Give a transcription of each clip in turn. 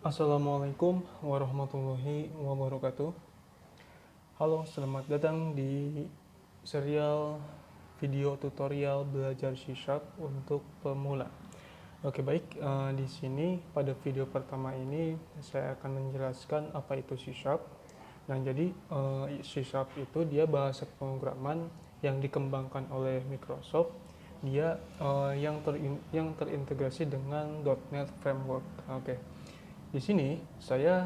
Assalamualaikum warahmatullahi wabarakatuh. Halo, selamat datang di serial video tutorial belajar C# untuk pemula. Oke, baik. Di sini pada video pertama ini saya akan menjelaskan apa itu C#. Nah, jadi C# itu dia bahasa pemrograman yang dikembangkan oleh Microsoft. Dia yang terintegrasi dengan .NET Framework. Oke. Di sini saya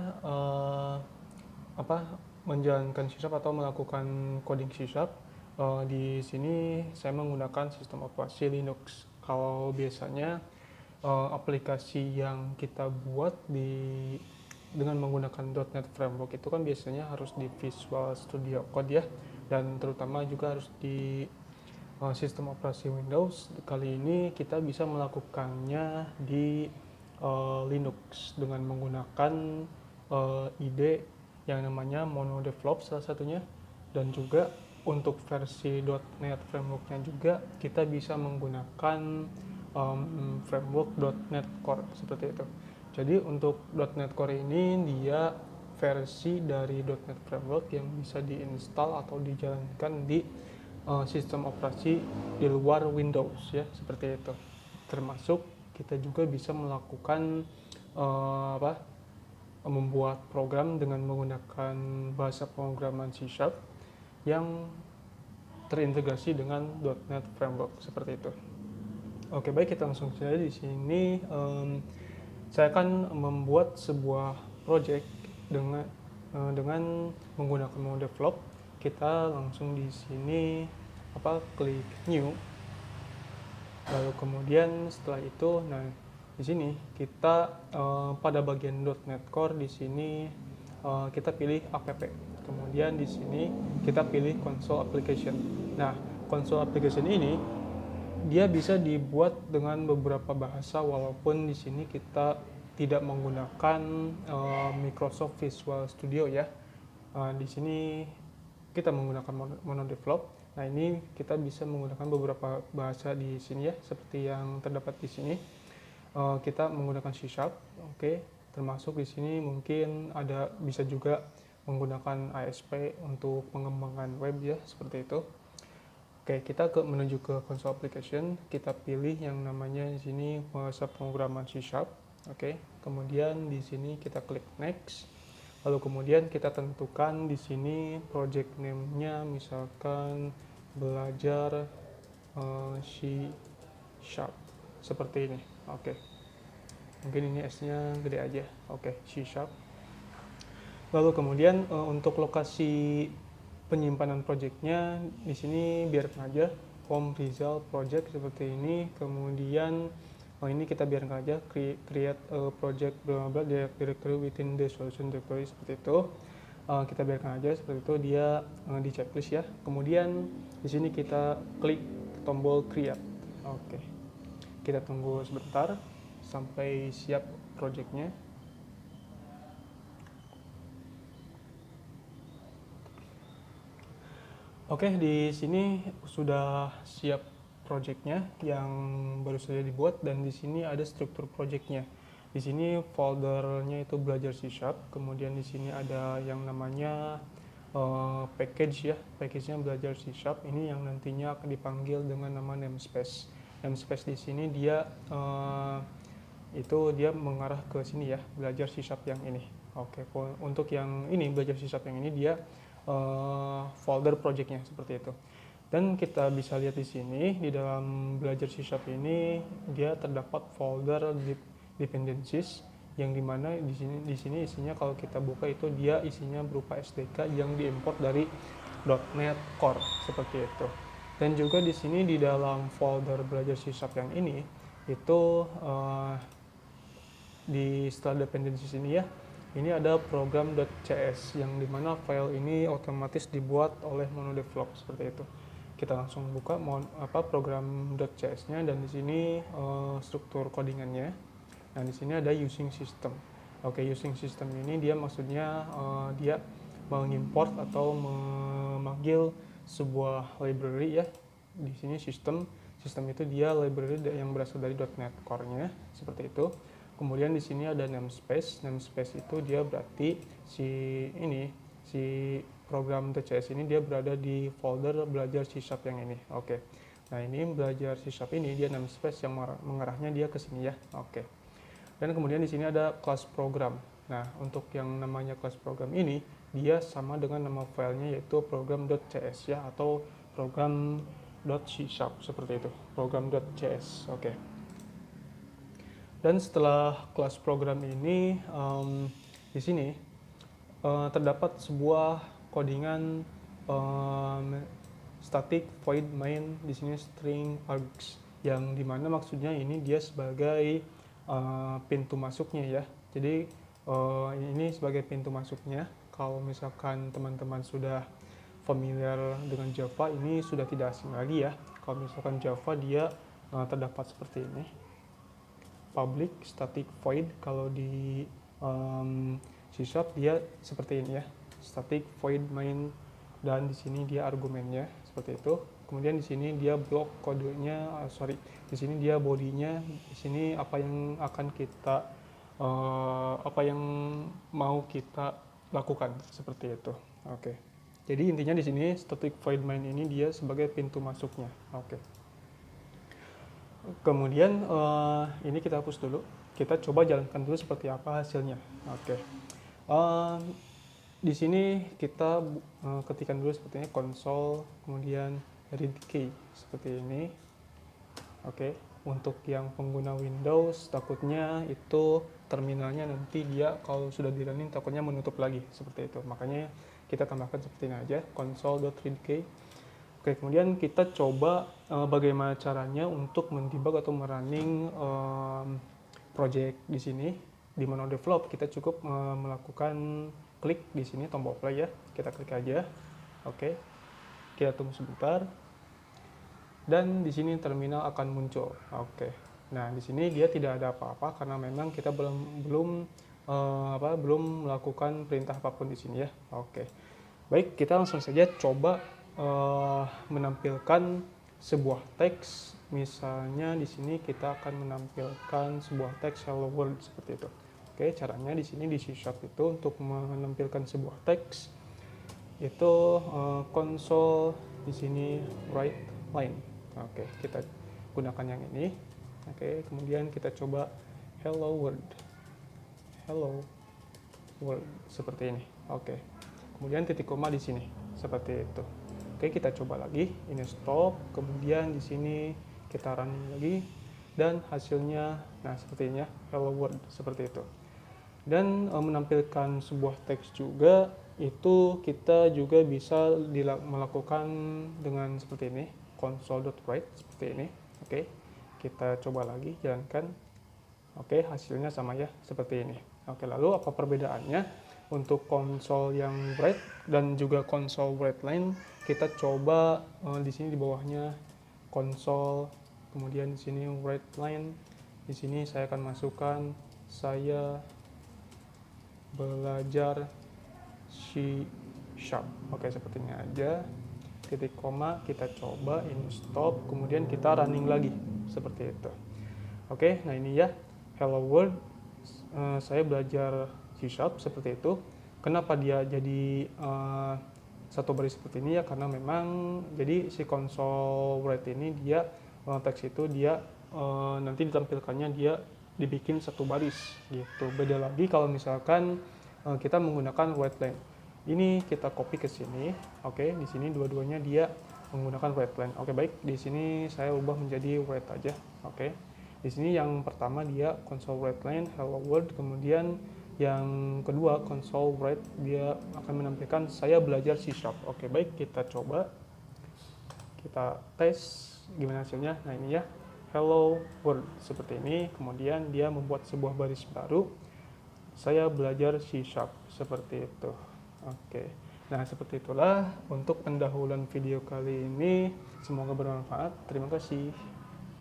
menjalankan C# atau melakukan coding C#. Di sini saya menggunakan sistem operasi Linux. Kalau biasanya aplikasi yang kita buat dengan menggunakan .NET Framework itu kan biasanya harus di Visual Studio Code ya, dan terutama juga harus di sistem operasi Windows. Kali ini kita bisa melakukannya di Linux dengan menggunakan ide yang namanya MonoDevelop salah satunya, dan juga untuk versi .NET Framework-nya juga kita bisa menggunakan framework .NET Core seperti itu. Jadi untuk .NET Core ini dia versi dari .NET Framework yang bisa diinstal atau dijalankan di sistem operasi di luar Windows ya, seperti itu. Termasuk kita juga bisa melakukan membuat program dengan menggunakan bahasa pemrograman C# yang terintegrasi dengan .NET Framework seperti itu. Oke, baik, kita langsung saja. Di sini saya akan membuat sebuah project dengan menggunakan MonoDevelop. Kita langsung di sini klik new. Lalu kemudian setelah itu, nah di sini kita pada bagian .NET Core di sini kita pilih app. Kemudian di sini kita pilih console application. Nah, console application ini dia bisa dibuat dengan beberapa bahasa, walaupun di sini kita tidak menggunakan Microsoft Visual Studio ya. Di sini kita menggunakan MonoDevelop. Nah, ini kita bisa menggunakan beberapa bahasa di sini ya, seperti yang terdapat di sini. Kita menggunakan C#, oke. Termasuk di sini mungkin bisa juga menggunakan ASP untuk pengembangan web ya, seperti itu. Oke, kita menuju ke console application, kita pilih yang namanya di sini bahasa pemrograman C#. Oke, kemudian di sini kita klik next. Lalu kemudian kita tentukan di sini project name-nya, misalkan belajar C# seperti ini. Oke. Mungkin ini S-nya gede aja. Oke, C#. Lalu kemudian untuk lokasi penyimpanan projectnya di sini biarkan aja home result project seperti ini. Kemudian ini kita biarkan aja create a project bla bla directory within the solution directory seperti itu. Kita biarkan aja seperti itu, dia di checklist ya. Kemudian di sini kita klik tombol create. Oke. Kita tunggu sebentar sampai siap projectnya. Oke, di sini sudah siap projectnya yang baru saja dibuat, dan di sini ada struktur projectnya. Di sini foldernya itu belajar C#, kemudian di sini ada yang namanya package ya, package-nya belajar C#. Ini yang nantinya akan dipanggil dengan nama namespace. Namespace di sini dia mengarah ke sini ya, belajar C# yang ini. Oke, untuk yang ini belajar C# yang ini dia folder projectnya seperti itu. Dan kita bisa lihat di sini di dalam belajar C# ini dia terdapat folder dependencies, yang dimana di sini isinya kalau kita buka itu dia isinya berupa SDK yang diimport dari .NET Core seperti itu. Dan juga di sini di dalam folder belajar C# yang ini itu di setelah dependencies ini ya, ini ada program.cs yang dimana file ini otomatis dibuat oleh MonoDevelop seperti itu. Kita langsung buka program.cs-nya, dan di sini struktur codingannya. Nah, di sini ada using system. Oke, using system ini dia maksudnya dia mengimport atau memanggil sebuah library ya. Di sini system itu dia library yang berasal dari .NET Core-nya seperti itu. Kemudian di sini ada namespace. Namespace itu dia berarti si program .cs ini dia berada di folder belajar C# yang ini. Oke. Nah, ini belajar C# ini dia namespace yang mengarahnya dia ke sini ya. Oke. Dan kemudian di sini ada class program. Nah, untuk yang namanya class program ini dia sama dengan nama filenya yaitu program.cs ya, atau program.c# seperti itu. Program.cs. Oke. Dan setelah kelas program ini, di sini terdapat sebuah codingan static void main, di sini string args, yang dimana maksudnya ini dia sebagai pintu masuknya ya. Jadi ini sebagai pintu masuknya. Kalau misalkan teman-teman sudah familiar dengan Java, ini sudah tidak asing lagi ya. Kalau misalkan Java dia terdapat seperti ini, public static void. Kalau di C# dia seperti ini ya, static void main, dan di sini dia argumennya seperti itu. Kemudian di sini dia blok kodenya, di sini dia bodinya, di sini apa yang akan kita apa yang mau kita lakukan seperti itu. Oke. Jadi intinya di sini static void main ini dia sebagai pintu masuknya. Oke. Kemudian ini kita hapus dulu. Kita coba jalankan dulu seperti apa hasilnya. Oke. Di sini kita ketikkan dulu seperti ini, console, kemudian read key seperti ini. Oke. Untuk yang pengguna Windows, takutnya itu terminalnya nanti dia kalau sudah di running takutnya menutup lagi seperti itu. Makanya kita tambahkan seperti ini aja, console.readkey. Oke, kemudian kita coba bagaimana caranya untuk mendebug atau merunning project di sini. Di menu develop kita cukup melakukan klik di sini tombol play ya. Kita klik aja. Oke. Kita tunggu sebentar. Dan di sini terminal akan muncul. Oke. Nah, di sini dia tidak ada apa-apa karena memang kita belum melakukan perintah apapun di sini ya. Oke. Baik, kita langsung saja coba menampilkan sebuah teks. Misalnya di sini kita akan menampilkan sebuah teks hello world seperti itu. Oke, caranya di sini di C# itu untuk menampilkan sebuah teks itu console di sini write line. Oke, kita gunakan yang ini. Oke, kemudian kita coba hello world. Hello world seperti ini. Oke. Kemudian titik koma di sini seperti itu. Oke, kita coba lagi. Ini stop. Kemudian di sini kita running lagi dan hasilnya nah seperti ini ya, hello world seperti itu. Dan menampilkan sebuah teks juga itu kita juga bisa melakukan dengan seperti ini, console.write seperti ini. Oke. Kita coba lagi jalankan. Oke, hasilnya sama ya seperti ini. Oke, lalu apa perbedaannya? Untuk console yang write dan juga console write line, kita coba di sini di bawahnya console, kemudian di sini write line. Di sini saya akan masukkan saya belajar C#. Oke, seperti ini aja. Titik koma, kita coba ini stop, kemudian kita running lagi seperti itu. Oke, nah ini ya hello world. Saya belajar C# seperti itu. Kenapa dia jadi satu baris seperti ini ya, karena memang jadi si console write ini dia teks itu dia nanti ditampilkannya dia dibikin satu baris gitu. Beda lagi kalau misalkan kita menggunakan write line. Ini kita copy ke sini. Oke, di sini dua-duanya dia menggunakan write line. Oke, baik. Di sini saya ubah menjadi write aja. Oke. Di sini yang pertama dia console write line hello world, kemudian yang kedua console write dia akan menampilkan saya belajar C#. Oke, baik, kita coba. Kita tes gimana hasilnya. Nah, ini ya. Hello world seperti ini. Kemudian dia membuat sebuah baris baru. Saya belajar C# seperti itu. Oke. Nah, seperti itulah untuk pendahuluan video kali ini. Semoga bermanfaat. Terima kasih.